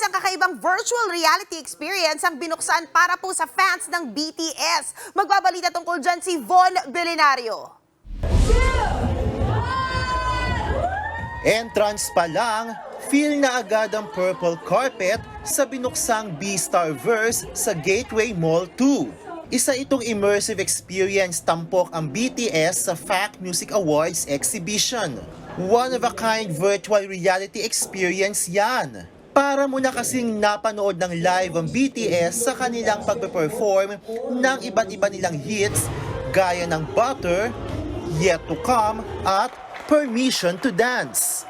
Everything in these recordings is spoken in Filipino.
isang kakaibang virtual reality experience ang binuksan para po sa fans ng BTS. Magbabalita tungkol dyan si Von Belenario. Entrance pa lang, feel na agad ang purple carpet sa binuksang B-Starverse sa Gateway Mall 2. Isa itong immersive experience tampok ang BTS sa FAC Music Awards exhibition. One-of-a-kind virtual reality experience yan. Para mo na kasing napanood ng live ang BTS sa kanilang pagpe-perform ng iba't iba nilang hits gaya ng Butter, Yet to Come at Permission to Dance.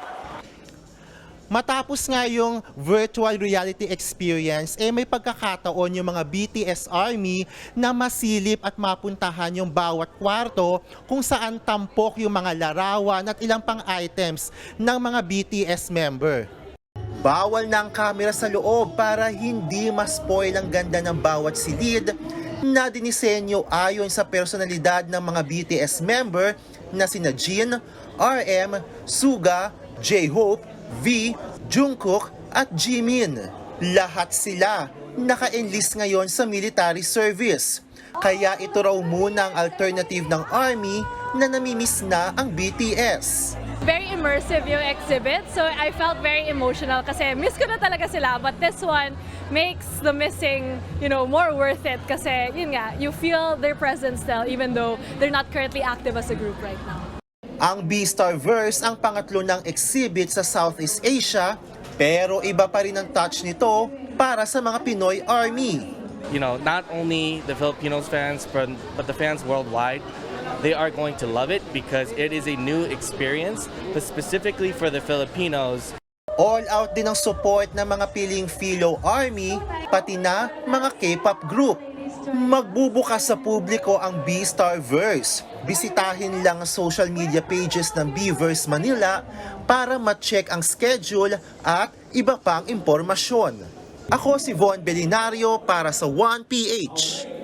Matapos nga yung virtual reality experience, may pagkakataon yung mga BTS Army na masilip at mapuntahan yung bawat kwarto kung saan tampok yung mga larawan at ilang pang items ng mga BTS member. Bawal na ang camera sa loob para hindi ma-spoil ang ganda ng bawat silid na dinisenyo ayon sa personalidad ng mga BTS member na sina Jin, RM, Suga, J-Hope, V, Jungkook at Jimin. Lahat sila naka-enlist ngayon sa military service. Kaya ito raw muna ang alternative ng Army na namimiss na ang BTS. Very immersive yung exhibit, so I felt very emotional kasi miss ko na talaga sila, but this one makes the missing, more worth it kasi yun nga, you feel their presence still even though they're not currently active as a group right now. Ang B-Starverse ang pangatlo ng exhibit sa Southeast Asia, pero iba pa rin ang touch nito para sa mga Pinoy Army. Not only the Filipinos fans, but the fans worldwide, they are going to love it because it is a new experience, but specifically for the Filipinos. All out din ang support ng mga piling Philo Army, pati na mga K-pop group. Magbubukas sa publiko ang B-Starverse. Bisitahin lang ang social media pages ng B-Verse Manila para ma-check ang schedule at iba pang impormasyon. Ako si Von Belenario para sa 1PH.